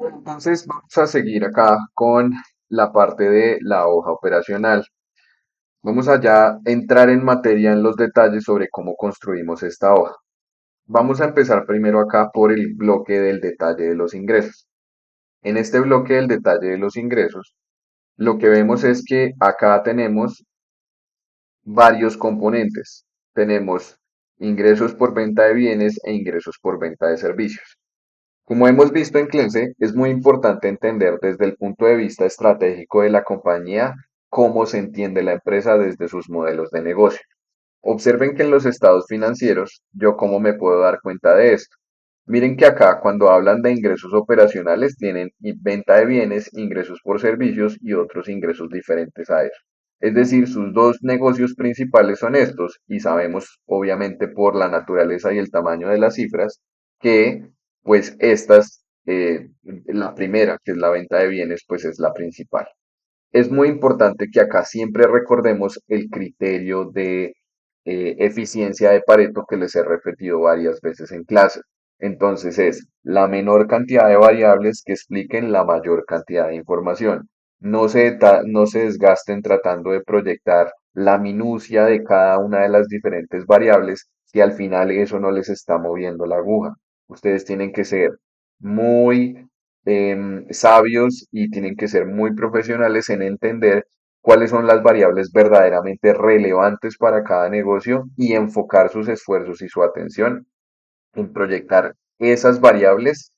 Entonces vamos a seguir acá con la parte de la hoja operacional. Vamos allá a entrar en materia en los detalles sobre cómo construimos esta hoja. Vamos a empezar primero acá por el bloque del detalle de los ingresos. En este bloque del detalle de los ingresos, lo que vemos es que acá tenemos varios componentes. Tenemos ingresos por venta de bienes e ingresos por venta de servicios. Como hemos visto en CLENSE, es muy importante entender desde el punto de vista estratégico de la compañía cómo se entiende la empresa desde sus modelos de negocio. Observen que en los estados financieros, yo cómo me puedo dar cuenta de esto. Miren que acá cuando hablan de ingresos operacionales tienen venta de bienes, ingresos por servicios y otros ingresos diferentes a eso. Es decir, sus dos negocios principales son estos y sabemos obviamente por la naturaleza y el tamaño de las cifras que pues estas, la primera que es la venta de bienes pues es la principal. Es muy importante que acá siempre recordemos el criterio de eficiencia de Pareto que les he repetido varias veces en clase. Entonces es la menor cantidad de variables que expliquen la mayor cantidad de información. No se desgasten tratando de proyectar la minucia de cada una de las diferentes variables si al final eso no les está moviendo la aguja. Ustedes tienen que ser muy sabios y tienen que ser muy profesionales en entender cuáles son las variables verdaderamente relevantes para cada negocio y enfocar sus esfuerzos y su atención en proyectar esas variables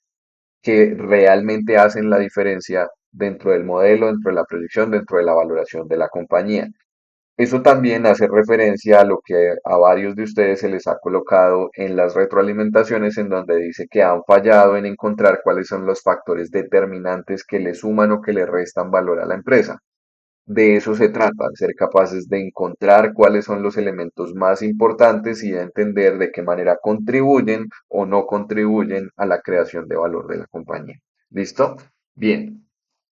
que realmente hacen la diferencia dentro del modelo, dentro de la proyección, dentro de la valoración de la compañía. Eso también hace referencia a lo que a varios de ustedes se les ha colocado en las retroalimentaciones, en donde dice que han fallado en encontrar cuáles son los factores determinantes que le suman o que le restan valor a la empresa. De eso se trata, de ser capaces de encontrar cuáles son los elementos más importantes y de entender de qué manera contribuyen o no contribuyen a la creación de valor de la compañía. ¿Listo? Bien.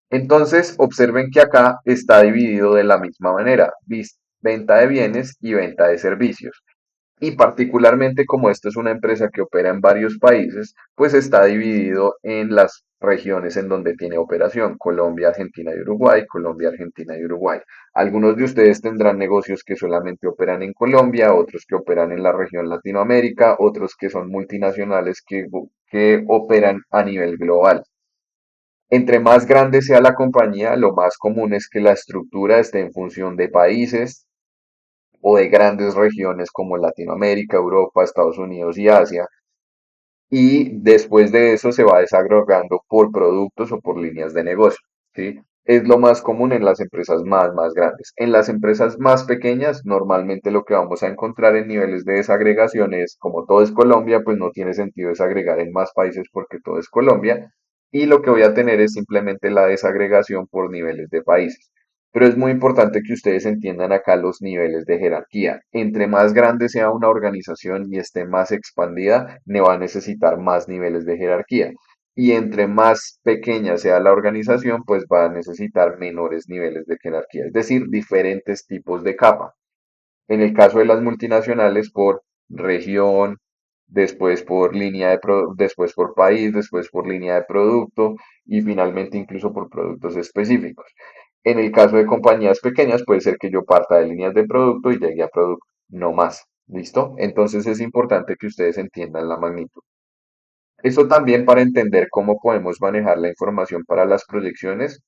Entonces, observen que acá está dividido de la misma manera, venta de bienes y venta de servicios. Y particularmente como esto es una empresa que opera en varios países, pues está dividido en las regiones en donde tiene operación, Colombia, Argentina y Uruguay, Colombia, Argentina y Uruguay. Algunos de ustedes tendrán negocios que solamente operan en Colombia, otros que operan en la región Latinoamérica, otros que son multinacionales que operan a nivel global. Entre más grande sea la compañía, lo más común es que la estructura esté en función de países o de grandes regiones como Latinoamérica, Europa, Estados Unidos y Asia. Y después de eso se va desagregando por productos o por líneas de negocio, ¿sí? Es lo más común en las empresas más grandes. En las empresas más pequeñas, normalmente lo que vamos a encontrar en niveles de desagregación es, como todo es Colombia, pues no tiene sentido desagregar en más países porque todo es Colombia. Y lo que voy a tener es simplemente la desagregación por niveles de países. Pero es muy importante que ustedes entiendan acá los niveles de jerarquía. Entre más grande sea una organización y esté más expandida, ne va a necesitar más niveles de jerarquía. Y entre más pequeña sea la organización, pues va a necesitar menores niveles de jerarquía, es decir, diferentes tipos de capa. En el caso de las multinacionales, por región, después por después por país, después por línea de producto y finalmente incluso por productos específicos. En el caso de compañías pequeñas, puede ser que yo parta de líneas de producto y llegue a producto, no más. ¿Listo? Entonces es importante que ustedes entiendan la magnitud. Eso también para entender cómo podemos manejar la información para las proyecciones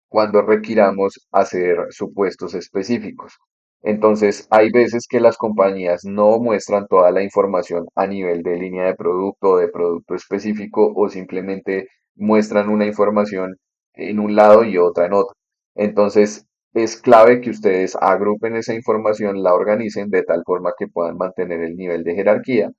cuando requiramos hacer supuestos específicos. Entonces, hay veces que las compañías no muestran toda la información a nivel de línea de producto o de producto específico o simplemente muestran una información en un lado y otra en otro. Entonces, es clave que ustedes agrupen esa información, la organicen de tal forma que puedan mantener el nivel de jerarquía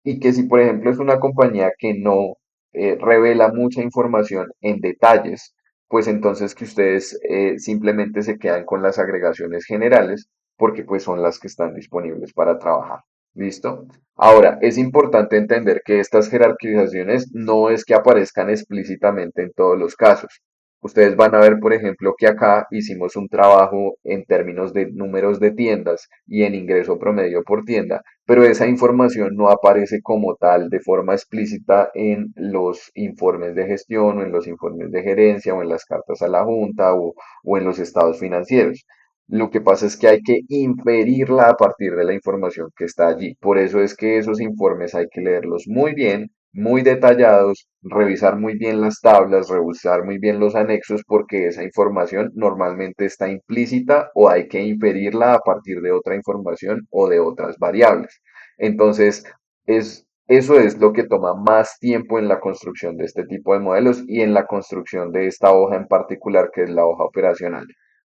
y que si, por ejemplo, es una compañía que no revela mucha información en detalles, pues entonces que ustedes simplemente se quedan con las agregaciones generales porque pues son las que están disponibles para trabajar. ¿Listo? Ahora, es importante entender que estas jerarquizaciones no es que aparezcan explícitamente en todos los casos. Ustedes van a ver, por ejemplo, que acá hicimos un trabajo en términos de números de tiendas y en ingreso promedio por tienda, pero esa información no aparece como tal de forma explícita en los informes de gestión o en los informes de gerencia o en las cartas a la junta o en los estados financieros. Lo que pasa es que hay que inferirla a partir de la información que está allí. Por eso es que esos informes hay que leerlos muy bien, muy detallados, revisar muy bien las tablas, revisar muy bien los anexos, porque esa información normalmente está implícita o hay que inferirla a partir de otra información o de otras variables. Entonces, eso es lo que toma más tiempo en la construcción de este tipo de modelos y en la construcción de esta hoja en particular, que es la hoja operacional.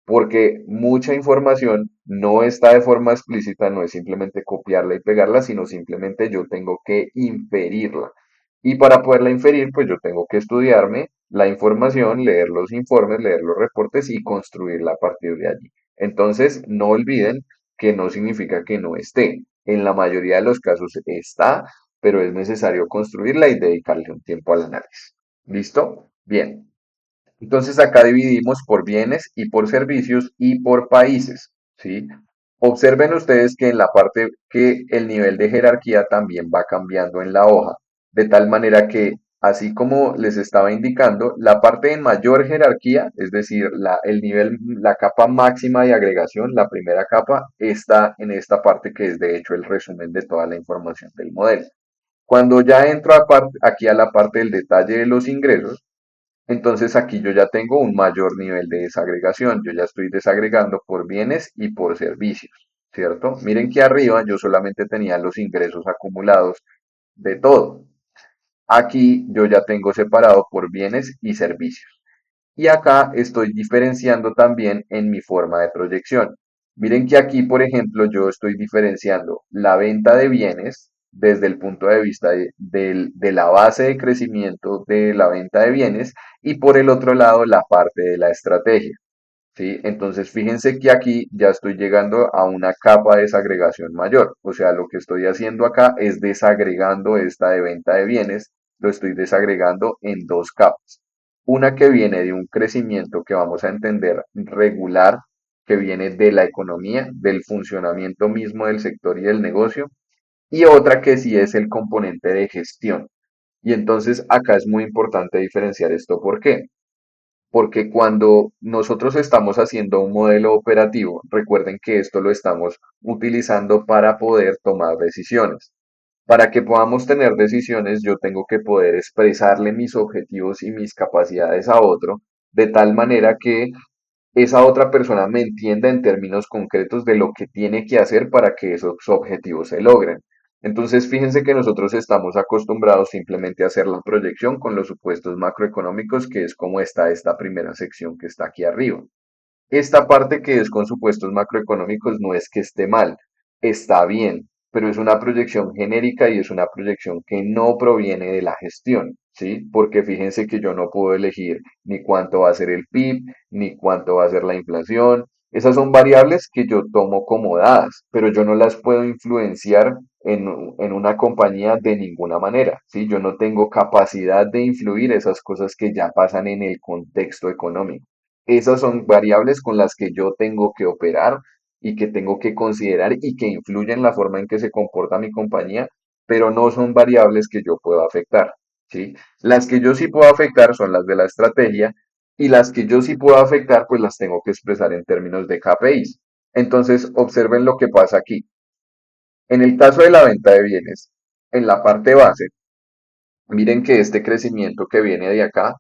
Porque mucha información no está de forma explícita, no es simplemente copiarla y pegarla, sino simplemente yo tengo que inferirla. Y para poderla inferir, pues yo tengo que estudiarme la información, leer los informes, leer los reportes y construirla a partir de allí. Entonces, no olviden que no significa que no esté. En la mayoría de los casos está, pero es necesario construirla y dedicarle un tiempo al análisis. ¿Listo? Bien. Entonces acá dividimos por bienes y por servicios y por países, ¿sí? Observen ustedes que en la parte que el nivel de jerarquía también va cambiando en la hoja, de tal manera que, así como les estaba indicando, la parte de mayor jerarquía, es decir, el nivel, la capa máxima de agregación, la primera capa, está en esta parte que es de hecho el resumen de toda la información del modelo. Cuando ya entro aquí a la parte del detalle de los ingresos, entonces aquí yo ya tengo un mayor nivel de desagregación. Yo ya estoy desagregando por bienes y por servicios, ¿cierto? Miren que arriba yo solamente tenía los ingresos acumulados de todo. Aquí yo ya tengo separado por bienes y servicios. Y acá estoy diferenciando también en mi forma de proyección. Miren que aquí, por ejemplo, yo estoy diferenciando la venta de bienes desde el punto de vista de la base de crecimiento de la venta de bienes y por el otro lado la parte de la estrategia. ¿Sí? Entonces, fíjense que aquí ya estoy llegando a una capa de desagregación mayor. O sea, lo que estoy haciendo acá es desagregando esta de venta de bienes, lo estoy desagregando en dos capas. Una que viene de un crecimiento que vamos a entender regular, que viene de la economía, del funcionamiento mismo del sector y del negocio, y otra que sí es el componente de gestión. Y entonces acá es muy importante diferenciar esto. ¿Por qué? Porque cuando nosotros estamos haciendo un modelo operativo, recuerden que esto lo estamos utilizando para poder tomar decisiones. Para que podamos tener decisiones, yo tengo que poder expresarle mis objetivos y mis capacidades a otro, de tal manera que esa otra persona me entienda en términos concretos de lo que tiene que hacer para que esos objetivos se logren. Entonces, fíjense que nosotros estamos acostumbrados simplemente a hacer la proyección con los supuestos macroeconómicos, que es como está esta primera sección que está aquí arriba. Esta parte que es con supuestos macroeconómicos no es que esté mal, está bien, pero es una proyección genérica y es una proyección que no proviene de la gestión, ¿sí? Porque fíjense que yo no puedo elegir ni cuánto va a ser el PIB, ni cuánto va a ser la inflación. Esas son variables que yo tomo como dadas, pero yo no las puedo influenciar en una compañía de ninguna manera, ¿sí? Yo no tengo capacidad de influir esas cosas que ya pasan en el contexto económico. Esas son variables con las que yo tengo que operar y que tengo que considerar y que influyen en la forma en que se comporta mi compañía, pero no son variables que yo pueda afectar, ¿sí? Las que yo sí puedo afectar son las de la estrategia y las que yo sí puedo afectar, pues las tengo que expresar en términos de KPIs. Entonces, observen lo que pasa aquí. En el caso de la venta de bienes, en la parte base, miren que este crecimiento que viene de acá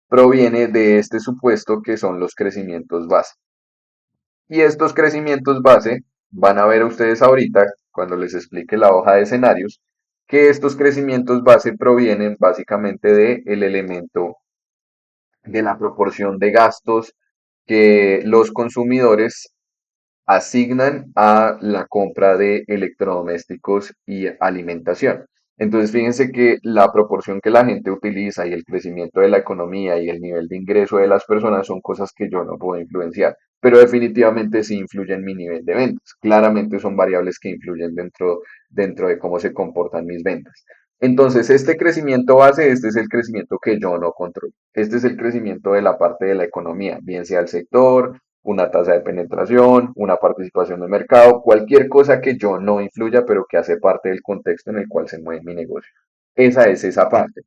proviene de este supuesto que son los crecimientos base. Y estos crecimientos base van a ver ustedes ahorita, cuando les explique la hoja de escenarios, que estos crecimientos base provienen básicamente del elemento de la proporción de gastos que los consumidores asignan a la compra de electrodomésticos y alimentación. Entonces, fíjense que la proporción que la gente utiliza y el crecimiento de la economía y el nivel de ingreso de las personas son cosas que yo no puedo influenciar, pero definitivamente sí influyen en mi nivel de ventas. Claramente son variables que influyen dentro de cómo se comportan mis ventas. Entonces, este crecimiento base, este es el crecimiento que yo no controlo. Este es el crecimiento de la parte de la economía, bien sea el sector, una tasa de penetración, una participación de mercado, cualquier cosa que yo no influya, pero que hace parte del contexto en el cual se mueve mi negocio. Esa es esa parte.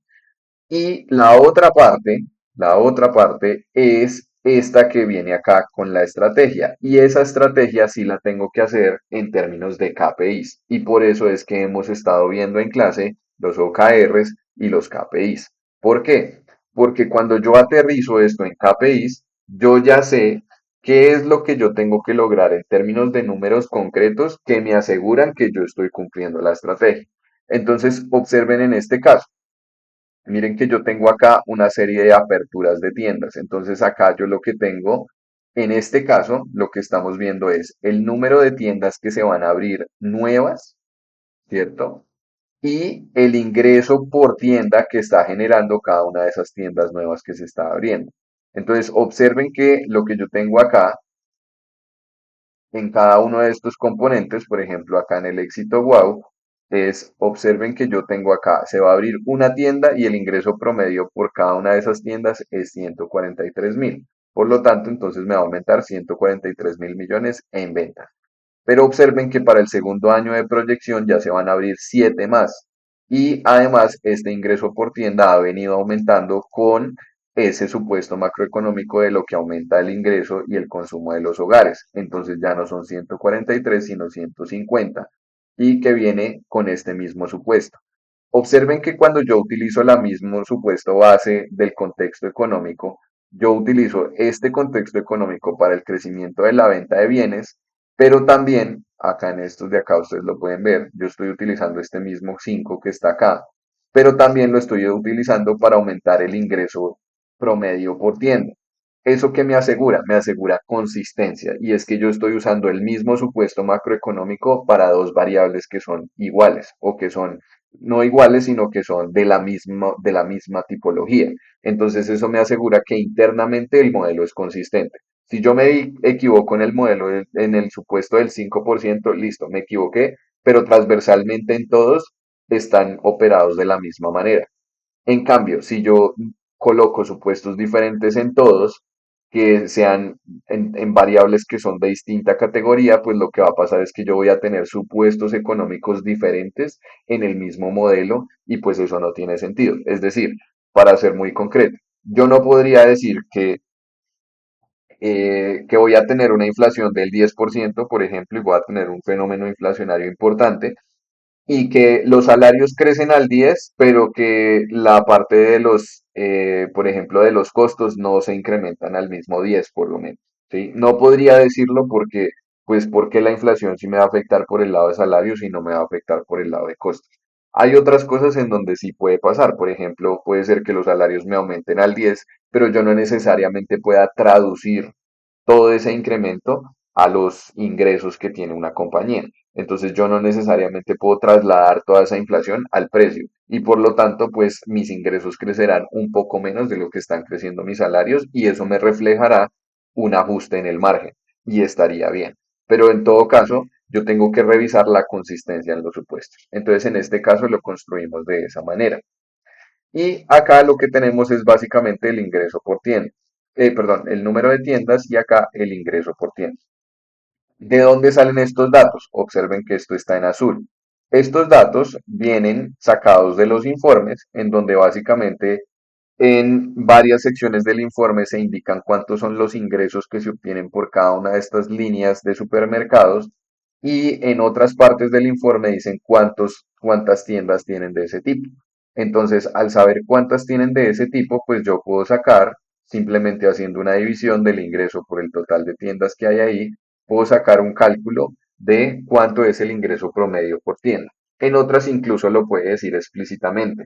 Y la otra parte es esta que viene acá con la estrategia. Y esa estrategia sí la tengo que hacer en términos de KPIs. Y por eso es que hemos estado viendo en clase los OKRs y los KPIs. ¿Por qué? Porque cuando yo aterrizo esto en KPIs, yo ya sé qué es lo que yo tengo que lograr en términos de números concretos que me aseguran que yo estoy cumpliendo la estrategia. Entonces, observen en este caso. Miren que yo tengo acá una serie de aperturas de tiendas. Entonces acá yo lo que tengo, en este caso, lo que estamos viendo es el número de tiendas que se van a abrir nuevas, ¿cierto? Y el ingreso por tienda que está generando cada una de esas tiendas nuevas que se está abriendo. Entonces observen que lo que yo tengo acá en cada uno de estos componentes, por ejemplo, acá en el éxito wow, observen que yo tengo acá, se va a abrir una tienda y el ingreso promedio por cada una de esas tiendas es 143.000. Por lo tanto, entonces me va a aumentar 143.000 millones en ventas. Pero observen que para el segundo año de proyección ya se van a abrir 7 más. Y además, este ingreso por tienda ha venido aumentando con ese supuesto macroeconómico de lo que aumenta el ingreso y el consumo de los hogares. Entonces ya no son 143, sino 150. Y que viene con este mismo supuesto. Observen que cuando yo utilizo la mismo supuesto base del contexto económico, yo utilizo este contexto económico para el crecimiento de la venta de bienes, pero también, acá en estos de acá ustedes lo pueden ver, yo estoy utilizando este mismo 5 que está acá, pero también lo estoy utilizando para aumentar el ingreso promedio por tienda. ¿Eso qué me asegura? Me asegura consistencia, y es que yo estoy usando el mismo supuesto macroeconómico para dos variables que son iguales o que son no iguales, sino que son de la misma tipología. Entonces eso me asegura que internamente el modelo es consistente. Si yo me equivoco en el modelo, en el supuesto del 5%, listo, me equivoqué, pero transversalmente en todos están operados de la misma manera. En cambio, si yo coloco supuestos diferentes en todos, que sean en variables que son de distinta categoría, pues lo que va a pasar es que yo voy a tener supuestos económicos diferentes en el mismo modelo y pues eso no tiene sentido. Es decir, para ser muy concreto, yo no podría decir que voy a tener una inflación del 10%, por ejemplo, y voy a tener un fenómeno inflacionario importante, y que los salarios crecen al 10, pero que la parte de por ejemplo, de los costos no se incrementan al mismo 10 por lo menos, ¿sí? No podría decirlo porque, pues, porque la inflación sí me va a afectar por el lado de salarios y no me va a afectar por el lado de costos. Hay otras cosas en donde sí puede pasar, por ejemplo, puede ser que los salarios me aumenten al 10, pero yo no necesariamente pueda traducir todo ese incremento a los ingresos que tiene una compañía. Entonces yo no necesariamente puedo trasladar toda esa inflación al precio y por lo tanto pues mis ingresos crecerán un poco menos de lo que están creciendo mis salarios y eso me reflejará un ajuste en el margen y estaría bien. Pero en todo caso yo tengo que revisar la consistencia en los supuestos. Entonces en este caso lo construimos de esa manera. Y acá lo que tenemos es básicamente el ingreso por tienda. Perdón, el número de tiendas y acá el ingreso por tienda. ¿De dónde salen estos datos? Observen que esto está en azul. Estos datos vienen sacados de los informes, en donde básicamente en varias secciones del informe se indican cuántos son los ingresos que se obtienen por cada una de estas líneas de supermercados y en otras partes del informe dicen cuántas tiendas tienen de ese tipo. Entonces, al saber cuántas tienen de ese tipo, pues yo puedo sacar, simplemente haciendo una división del ingreso por el total de tiendas que hay ahí, puedo sacar un cálculo de cuánto es el ingreso promedio por tienda. En otras incluso lo puede decir explícitamente.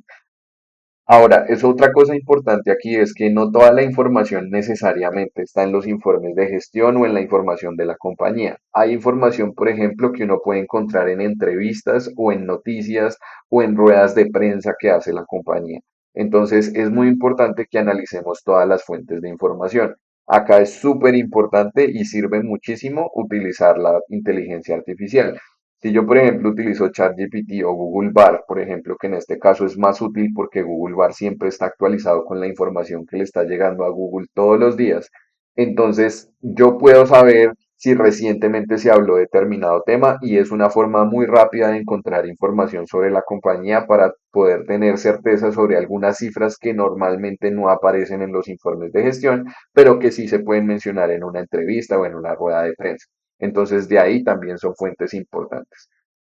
Ahora, es otra cosa importante aquí es que no toda la información necesariamente está en los informes de gestión o en la información de la compañía. Hay información, por ejemplo, que uno puede encontrar en entrevistas o en noticias o en ruedas de prensa que hace la compañía. Entonces, es muy importante que analicemos todas las fuentes de información. Acá es súper importante y sirve muchísimo utilizar la inteligencia artificial. Si yo, por ejemplo, utilizo ChatGPT o Google Bar, por ejemplo, que en este caso es más útil porque Google Bar siempre está actualizado con la información que le está llegando a Google todos los días, entonces yo puedo saber si recientemente se habló de determinado tema y es una forma muy rápida de encontrar información sobre la compañía para poder tener certeza sobre algunas cifras que normalmente no aparecen en los informes de gestión, pero que sí se pueden mencionar en una entrevista o en una rueda de prensa. Entonces, de ahí también son fuentes importantes.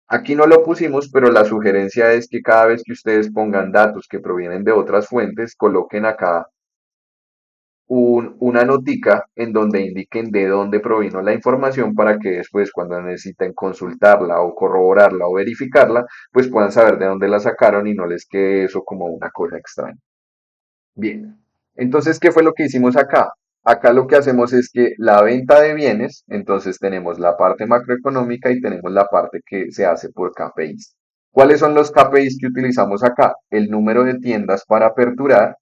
Aquí no lo pusimos, pero la sugerencia es que cada vez que ustedes pongan datos que provienen de otras fuentes, coloquen acá una notica en donde indiquen de dónde provino la información para que después, cuando necesiten consultarla o corroborarla o verificarla, pues puedan saber de dónde la sacaron y no les quede eso como una cosa extraña. Bien, entonces, ¿qué fue lo que hicimos acá? Acá lo que hacemos es que la venta de bienes, entonces tenemos la parte macroeconómica y tenemos la parte que se hace por KPIs. ¿Cuáles son los KPIs que utilizamos acá? El número de tiendas para aperturar,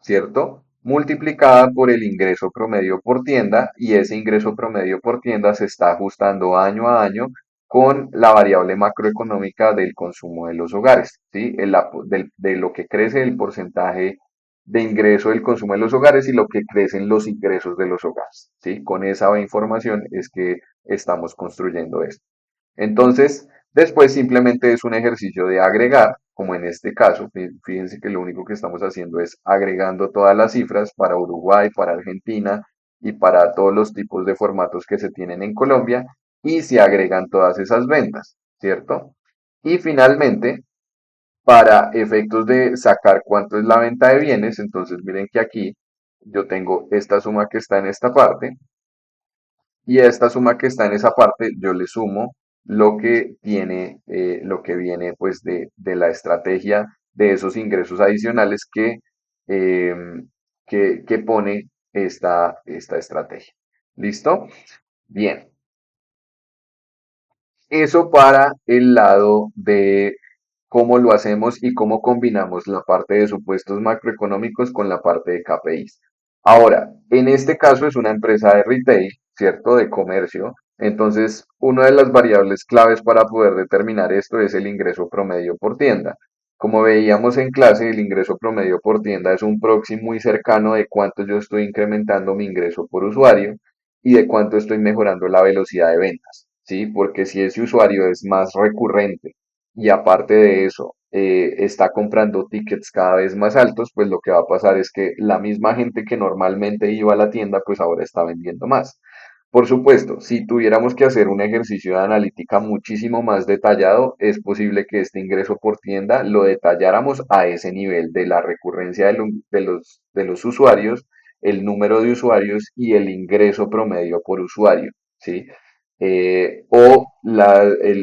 ¿cierto? Multiplicada por el ingreso promedio por tienda y ese ingreso promedio por tienda se está ajustando año a año con la variable macroeconómica del consumo de los hogares, ¿sí? De lo que crece el porcentaje de ingreso del consumo de los hogares y lo que crecen los ingresos de los hogares, ¿sí? Con esa información es que estamos construyendo esto. Entonces, después simplemente es un ejercicio de agregar, como en este caso, fíjense que lo único que estamos haciendo es agregando todas las cifras para Uruguay, para Argentina y para todos los tipos de formatos que se tienen en Colombia y se agregan todas esas ventas, ¿cierto? Y finalmente, para efectos de sacar cuánto es la venta de bienes, entonces miren que aquí yo tengo esta suma que está en esta parte y a esta suma que está en esa parte, yo le sumo lo que tiene, lo que viene pues de la estrategia de esos ingresos adicionales em, que pone esta estrategia. ¿Listo? Bien. Eso para el lado de cómo lo hacemos y cómo combinamos la parte de supuestos macroeconómicos con la parte de KPIs. Ahora, en este caso es una empresa de retail, ¿cierto? De comercio. Entonces, una de las variables claves para poder determinar esto es el ingreso promedio por tienda. Como veíamos en clase, el ingreso promedio por tienda es un proxy muy cercano de cuánto yo estoy incrementando mi ingreso por usuario y de cuánto estoy mejorando la velocidad de ventas, ¿sí? Porque si ese usuario es más recurrente y aparte de eso está comprando tickets cada vez más altos, pues lo que va a pasar es que la misma gente que normalmente iba a la tienda, pues ahora está vendiendo más. Por supuesto, si tuviéramos que hacer un ejercicio de analítica muchísimo más detallado, es posible que este ingreso por tienda lo detalláramos a ese nivel de la recurrencia de los usuarios, el número de usuarios y el ingreso promedio por usuario, ¿sí? O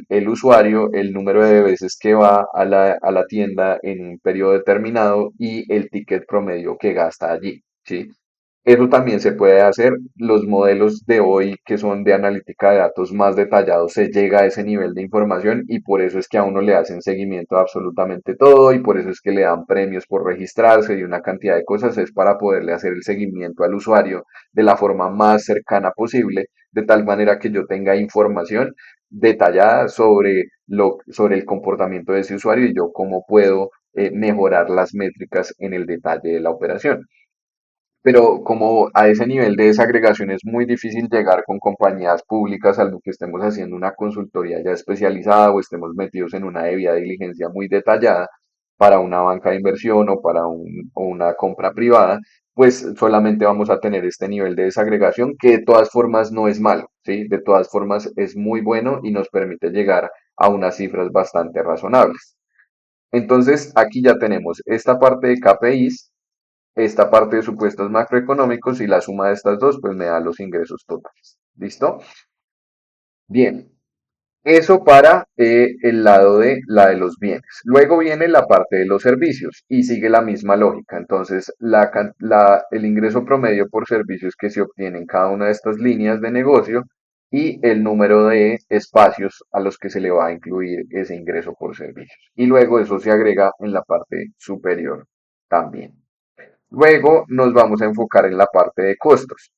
el usuario, el número de veces que va a la tienda en un periodo determinado y el ticket promedio que gasta allí, ¿sí? Eso también se puede hacer. Los modelos de hoy que son de analítica de datos más detallados se llega a ese nivel de información y por eso es que a uno le hacen seguimiento a absolutamente todo y por eso es que le dan premios por registrarse y una cantidad de cosas. Es para poderle hacer el seguimiento al usuario de la forma más cercana posible, de tal manera que yo tenga información detallada sobre el comportamiento de ese usuario y yo cómo puedo mejorar las métricas en el detalle de la operación. Pero como a ese nivel de desagregación es muy difícil llegar con compañías públicas, salvo que estemos haciendo una consultoría ya especializada o estemos metidos en una debida diligencia muy detallada para una banca de inversión o una compra privada, pues solamente vamos a tener este nivel de desagregación que de todas formas no es malo, ¿sí? De todas formas es muy bueno y nos permite llegar a unas cifras bastante razonables. Entonces, aquí ya tenemos esta parte de KPIs, esta parte de supuestos macroeconómicos y la suma de estas dos pues me da los ingresos totales. ¿Listo? Bien, eso para el lado de la de los bienes. Luego viene la parte de los servicios y sigue la misma lógica. Entonces, el ingreso promedio por servicios que se obtiene en cada una de estas líneas de negocio y el número de espacios a los que se le va a incluir ese ingreso por servicios. Y luego eso se agrega en la parte superior también. Luego nos vamos a enfocar en la parte de costos.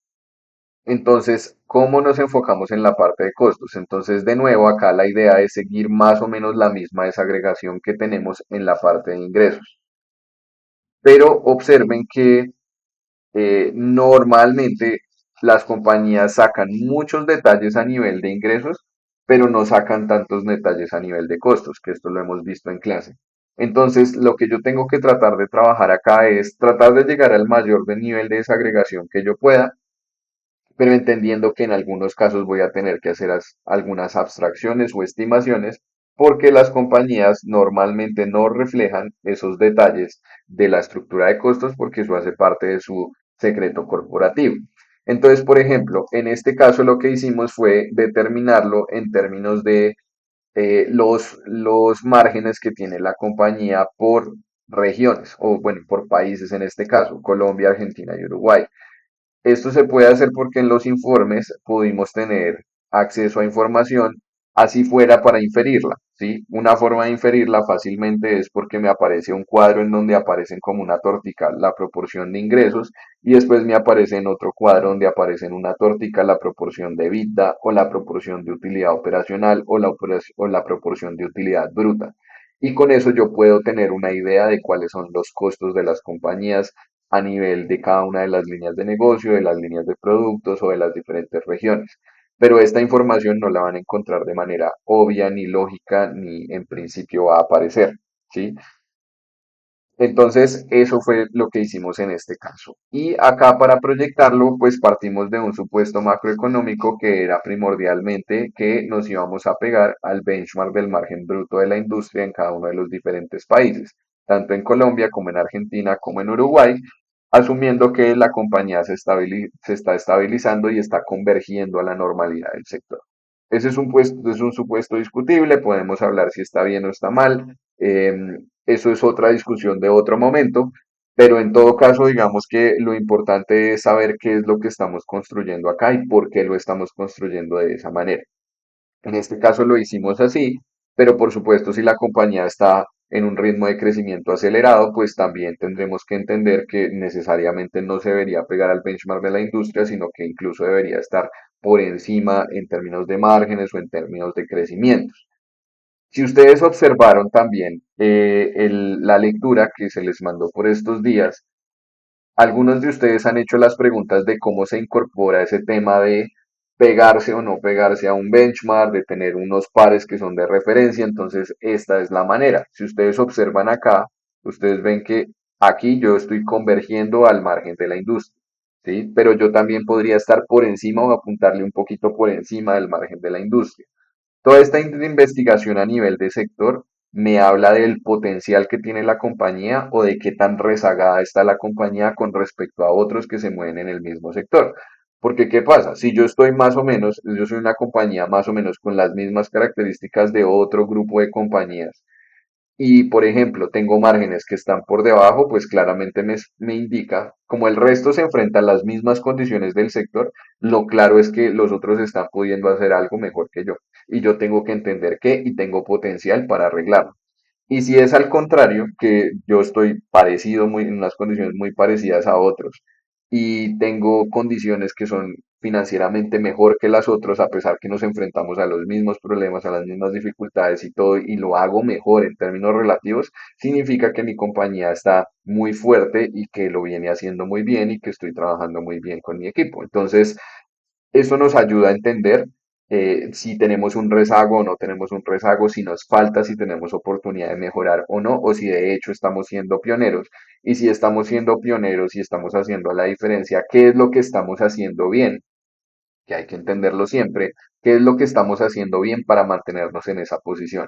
Entonces, ¿cómo nos enfocamos en la parte de costos? Entonces, de nuevo, acá la idea es seguir más o menos la misma desagregación que tenemos en la parte de ingresos. Pero observen que normalmente las compañías sacan muchos detalles a nivel de ingresos, pero no sacan tantos detalles a nivel de costos, que esto lo hemos visto en clase. Entonces, lo que yo tengo que tratar de trabajar acá es tratar de llegar al mayor de nivel de desagregación que yo pueda, pero entendiendo que en algunos casos voy a tener que hacer algunas abstracciones o estimaciones porque las compañías normalmente no reflejan esos detalles de la estructura de costos porque eso hace parte de su secreto corporativo. Entonces, por ejemplo, en este caso lo que hicimos fue determinarlo en términos de los márgenes que tiene la compañía por regiones, o bueno, por países en este caso, Colombia, Argentina y Uruguay. Esto se puede hacer porque en los informes pudimos tener acceso a información, así fuera para inferirla, ¿sí? Una forma de inferirla fácilmente es porque me aparece un cuadro en donde aparecen como una tortica la proporción de ingresos y después me aparece en otro cuadro donde aparece en una tortica la proporción de EBITDA o la proporción de utilidad operacional o la proporción de utilidad bruta. Y con eso yo puedo tener una idea de cuáles son los costos de las compañías a nivel de cada una de las líneas de negocio, de las líneas de productos o de las diferentes regiones. Pero esta información no la van a encontrar de manera obvia, ni lógica, ni en principio va a aparecer, ¿sí? Entonces, eso fue lo que hicimos en este caso. Y acá para proyectarlo, pues partimos de un supuesto macroeconómico que era primordialmente que nos íbamos a pegar al benchmark del margen bruto de la industria en cada uno de los diferentes países, tanto en Colombia como en Argentina como en Uruguay, asumiendo que la compañía se está estabilizando y está convergiendo a la normalidad del sector. Ese es un supuesto discutible, podemos hablar si está bien o está mal. Eso es otra discusión de otro momento, pero en todo caso, digamos que lo importante es saber qué es lo que estamos construyendo acá y por qué lo estamos construyendo de esa manera. En este caso lo hicimos así, pero por supuesto si la compañía está en un ritmo de crecimiento acelerado, pues también tendremos que entender que necesariamente no se debería pegar al benchmark de la industria, sino que incluso debería estar por encima en términos de márgenes o en términos de crecimientos. Si ustedes observaron también la lectura que se les mandó por estos días, algunos de ustedes han hecho las preguntas de cómo se incorpora ese tema de pegarse o no pegarse a un benchmark, de tener unos pares que son de referencia. Entonces, esta es la manera. Si ustedes observan acá, ustedes ven que aquí yo estoy convergiendo al margen de la industria, ¿sí? Pero yo también podría estar por encima o apuntarle un poquito por encima del margen de la industria. Toda esta investigación a nivel de sector me habla del potencial que tiene la compañía o de qué tan rezagada está la compañía con respecto a otros que se mueven en el mismo sector. Porque, ¿qué pasa? Si yo estoy más o menos, yo soy una compañía más o menos con las mismas características de otro grupo de compañías y, por ejemplo, tengo márgenes que están por debajo, pues claramente me indica, como el resto se enfrenta a las mismas condiciones del sector, lo claro es que los otros están pudiendo hacer algo mejor que yo. Y yo tengo que entender qué y tengo potencial para arreglarlo. Y si es al contrario, que yo estoy parecido muy, en unas condiciones muy parecidas a otros y tengo condiciones que son financieramente mejor que las otras, a pesar que nos enfrentamos a los mismos problemas, a las mismas dificultades y todo, y lo hago mejor en términos relativos, significa que mi compañía está muy fuerte y que lo viene haciendo muy bien y que estoy trabajando muy bien con mi equipo. Entonces, eso nos ayuda a entender si tenemos un rezago o no tenemos un rezago, si nos falta, si tenemos oportunidad de mejorar o no, o si de hecho estamos siendo pioneros. Y si estamos siendo pioneros y estamos haciendo la diferencia, ¿qué es lo que estamos haciendo bien? Que hay que entenderlo siempre, qué es lo que estamos haciendo bien para mantenernos en esa posición.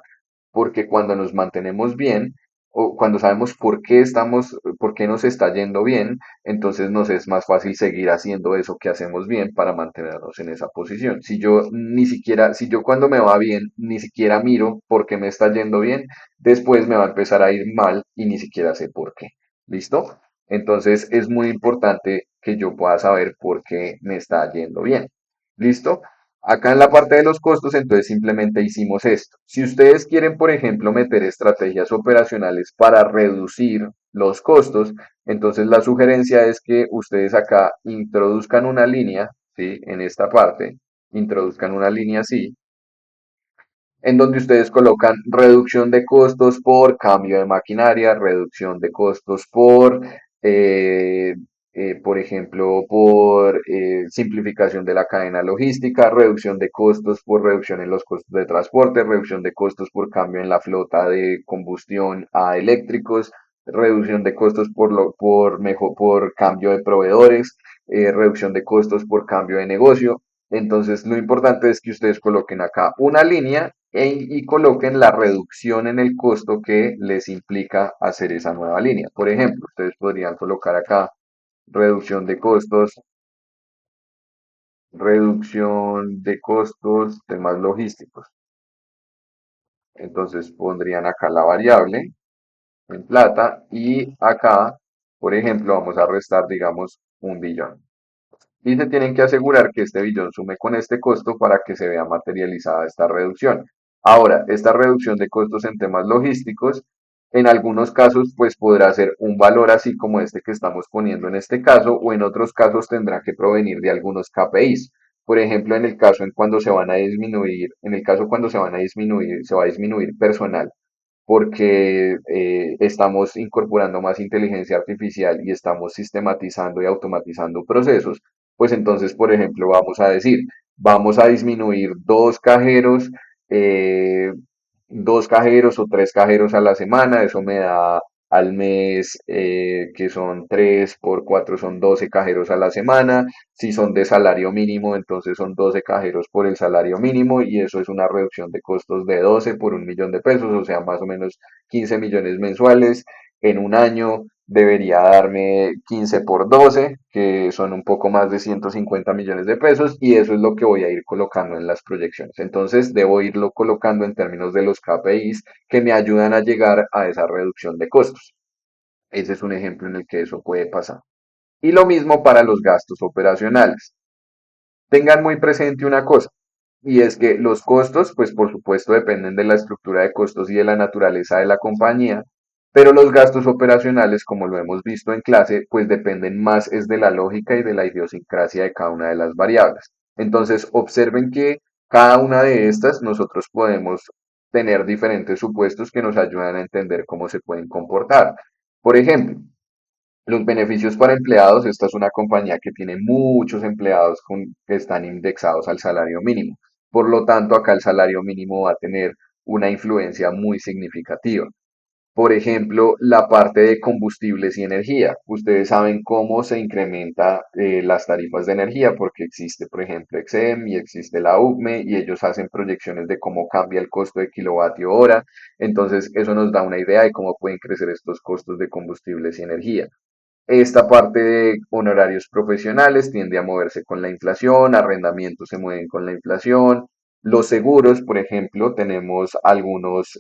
Porque cuando nos mantenemos bien, o cuando sabemos por qué nos está yendo bien, entonces nos es más fácil seguir haciendo eso que hacemos bien para mantenernos en esa posición. Si yo ni siquiera, si yo cuando me va bien, ni siquiera miro por qué me está yendo bien, después me va a empezar a ir mal y ni siquiera sé por qué. ¿Listo? Entonces es muy importante que yo pueda saber por qué me está yendo bien. ¿Listo? Acá en la parte de los costos, entonces simplemente hicimos esto. Si ustedes quieren, por ejemplo, meter estrategias operacionales para reducir los costos, entonces la sugerencia es que ustedes acá introduzcan una línea, ¿sí? En esta parte, introduzcan una línea así en donde ustedes colocan reducción de costos por cambio de maquinaria, reducción de costos eh, por ejemplo, por simplificación de la cadena logística, reducción de costos por reducción en los costos de transporte, reducción de costos por cambio en la flota de combustión a eléctricos, reducción de costos por cambio de proveedores, reducción de costos por cambio de negocio. Entonces, lo importante es que ustedes coloquen acá una línea y coloquen la reducción en el costo que les implica hacer esa nueva línea. Por ejemplo, ustedes podrían colocar acá reducción de costos, reducción de costos, temas logísticos. Entonces, pondrían acá la variable en plata y acá, por ejemplo, vamos a restar, digamos, 1 billón. Y se tienen que asegurar que este billón sume con este costo para que se vea materializada esta reducción. Ahora, esta reducción de costos en temas logísticos, en algunos casos, pues podrá ser un valor así como este que estamos poniendo en este caso, o en otros casos tendrá que provenir de algunos KPIs. Por ejemplo, en el caso en cuando se van a disminuir, en el caso cuando se van a disminuir, se va a disminuir personal porque estamos incorporando más inteligencia artificial y estamos sistematizando y automatizando procesos, pues entonces, por ejemplo, vamos a decir, vamos a disminuir eh, 2 cajeros o 3 cajeros a la semana, eso me da al mes que son 3 por 4 son 12 cajeros a la semana, si son de salario mínimo, entonces son 12 cajeros por el salario mínimo y eso es una reducción de costos de 12 por 1 millón de pesos, o sea, más o menos 15 millones mensuales. En un año debería darme 15 por 12, que son un poco más de 150 millones de pesos y eso es lo que voy a ir colocando en las proyecciones. Entonces, debo irlo colocando en términos de los KPIs que me ayudan a llegar a esa reducción de costos. Ese es un ejemplo en el que eso puede pasar. Y lo mismo para los gastos operacionales. Tengan muy presente una cosa, y es que los costos, pues por supuesto dependen de la estructura de costos y de la naturaleza de la compañía, pero los gastos operacionales, como lo hemos visto en clase, pues dependen más es de la lógica y de la idiosincrasia de cada una de las variables. Entonces, observen que cada una de estas nosotros podemos tener diferentes supuestos que nos ayudan a entender cómo se pueden comportar. Por ejemplo, los beneficios para empleados, esta es una compañía que tiene muchos empleados que están indexados al salario mínimo. Por lo tanto, acá el salario mínimo va a tener una influencia muy significativa. Por ejemplo, la parte de combustibles y energía. Ustedes saben cómo se incrementa las tarifas de energía porque existe, por ejemplo, EXEM y existe la UCME y ellos hacen proyecciones de cómo cambia el costo de kilovatio hora. Entonces, eso nos da una idea de cómo pueden crecer estos costos de combustibles y energía. Esta parte de honorarios profesionales tiende a moverse con la inflación, arrendamientos se mueven con la inflación. Los seguros, por ejemplo, tenemos algunos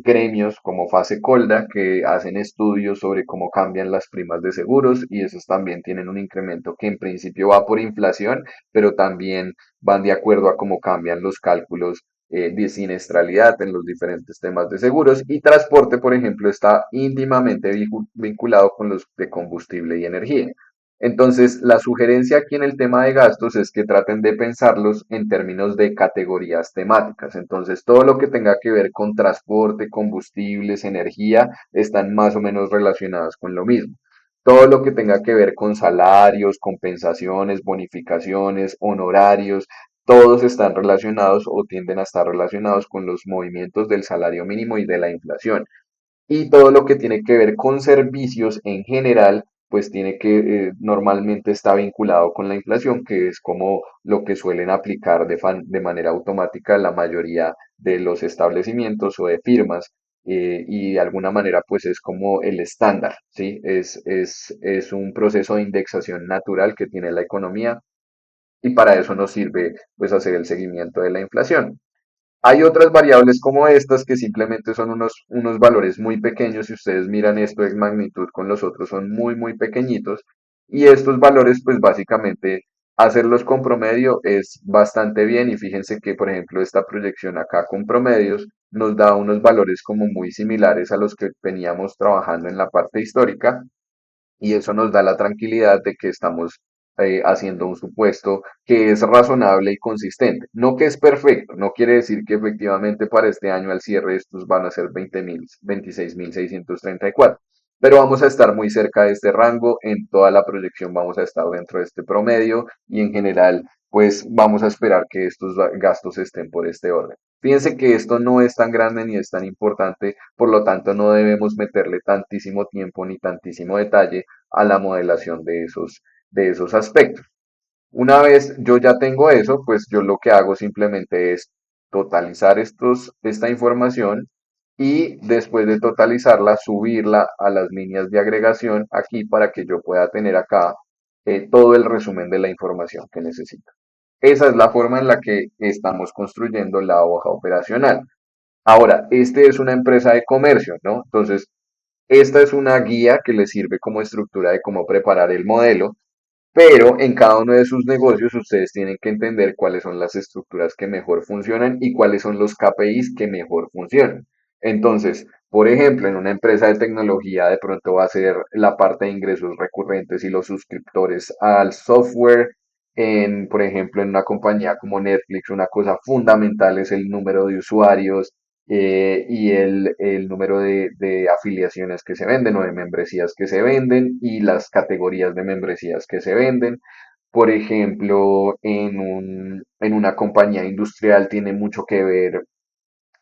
gremios como Fase Colda que hacen estudios sobre cómo cambian las primas de seguros y esos también tienen un incremento que en principio va por inflación, pero también van de acuerdo a cómo cambian los cálculos de siniestralidad en los diferentes temas de seguros y transporte, por ejemplo, está íntimamente vinculado con los de combustible y energía. Entonces, la sugerencia aquí en el tema de gastos es que traten de pensarlos en términos de categorías temáticas. Entonces, todo lo que tenga que ver con transporte, combustibles, energía, están más o menos relacionados con lo mismo. Todo lo que tenga que ver con salarios, compensaciones, bonificaciones, honorarios, todos están relacionados o tienden a estar relacionados con los movimientos del salario mínimo y de la inflación. Y todo lo que tiene que ver con servicios en general, pues tiene que, normalmente está vinculado con la inflación, que es como lo que suelen aplicar de manera automática la mayoría de los establecimientos o de firmas. Y de alguna manera, pues es como el estándar, ¿sí? Es un proceso de indexación natural que tiene la economía y para eso nos sirve, pues, hacer el seguimiento de la inflación. Hay otras variables como estas que simplemente son unos valores muy pequeños. Si ustedes miran esto en magnitud con los otros son muy, muy pequeñitos. Y estos valores, pues básicamente hacerlos con promedio es bastante bien. Y fíjense que, por ejemplo, esta proyección acá con promedios nos da unos valores como muy similares a los que veníamos trabajando en la parte histórica y eso nos da la tranquilidad de que estamos haciendo un supuesto que es razonable y consistente. No que es perfecto, no quiere decir que efectivamente para este año al cierre estos van a ser 20.000, 26.634, pero vamos a estar muy cerca de este rango, en toda la proyección vamos a estar dentro de este promedio y en general pues vamos a esperar que estos gastos estén por este orden. Fíjense que esto no es tan grande ni es tan importante, por lo tanto no debemos meterle tantísimo tiempo ni tantísimo detalle a la modelación de esos aspectos. Una vez yo ya tengo eso, pues yo lo que hago simplemente es totalizar esta información y después de totalizarla, subirla a las líneas de agregación aquí para que yo pueda tener acá todo el resumen de la información que necesito. Esa es la forma en la que estamos construyendo la hoja operacional. Ahora, este es una empresa de comercio, ¿no? Entonces, esta es una guía que les sirve como estructura de cómo preparar el modelo, pero en cada uno de sus negocios ustedes tienen que entender cuáles son las estructuras que mejor funcionan y cuáles son los KPIs que mejor funcionan. Entonces, por ejemplo, en una empresa de tecnología de pronto va a ser la parte de ingresos recurrentes y los suscriptores al software. Por ejemplo, en una compañía como Netflix, una cosa fundamental es el número de usuarios y el número de afiliaciones que se venden o de membresías que se venden y las categorías de membresías que se venden. Por ejemplo, en una compañía industrial tiene mucho que ver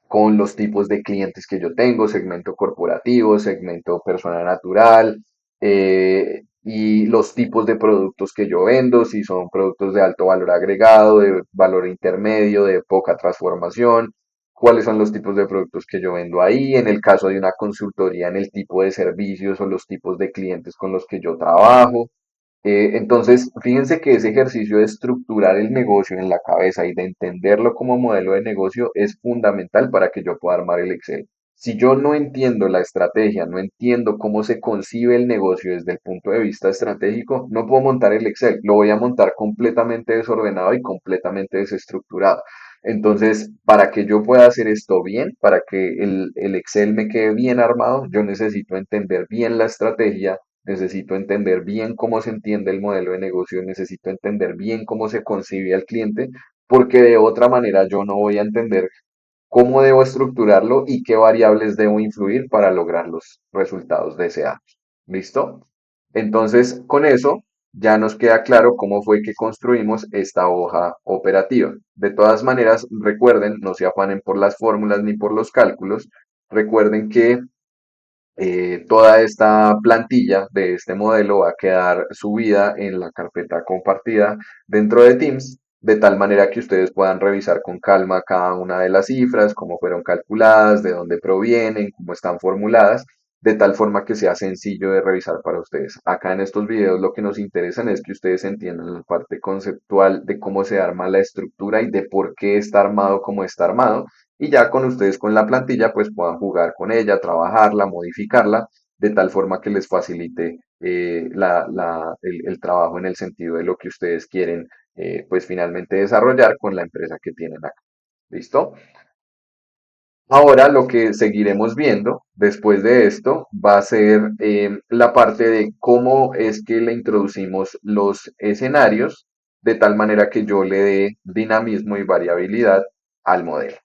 con los tipos de clientes que yo tengo, segmento corporativo, segmento persona natural, y los tipos de productos que yo vendo, si son productos de alto valor agregado, de valor intermedio, de poca transformación, cuáles son los tipos de productos que yo vendo ahí, en el caso de una consultoría, en el tipo de servicios o los tipos de clientes con los que yo trabajo. Entonces, fíjense que ese ejercicio de estructurar el negocio en la cabeza y de entenderlo como modelo de negocio es fundamental para que yo pueda armar el Excel. Si yo no entiendo la estrategia, no entiendo cómo se concibe el negocio desde el punto de vista estratégico, no puedo montar el Excel. Lo voy a montar completamente desordenado y completamente desestructurado. Entonces, para que yo pueda hacer esto bien, para que el Excel me quede bien armado, yo necesito entender bien la estrategia. Necesito entender bien cómo se entiende el modelo de negocio, necesito entender bien cómo se concibe al cliente, porque de otra manera yo no voy a entender cómo debo estructurarlo y qué variables debo influir para lograr los resultados deseados. ¿Listo? Entonces, con eso ya nos queda claro cómo fue que construimos esta hoja operativa. De todas maneras, recuerden, no se afanen por las fórmulas ni por los cálculos. Recuerden que toda esta plantilla de este modelo va a quedar subida en la carpeta compartida dentro de Teams, de tal manera que ustedes puedan revisar con calma cada una de las cifras, cómo fueron calculadas, de dónde provienen, cómo están formuladas, de tal forma que sea sencillo de revisar para ustedes. Acá en estos videos lo que nos interesa es que ustedes entiendan la parte conceptual de cómo se arma la estructura y de por qué está armado como está armado, y ya con ustedes con la plantilla pues puedan jugar con ella, trabajarla, modificarla, de tal forma que les facilite el trabajo en el sentido de lo que ustedes quieren pues finalmente desarrollar con la empresa que tienen acá. ¿Listo? Ahora lo que seguiremos viendo después de esto va a ser la parte de cómo es que le introducimos los escenarios de tal manera que yo le dé dinamismo y variabilidad al modelo.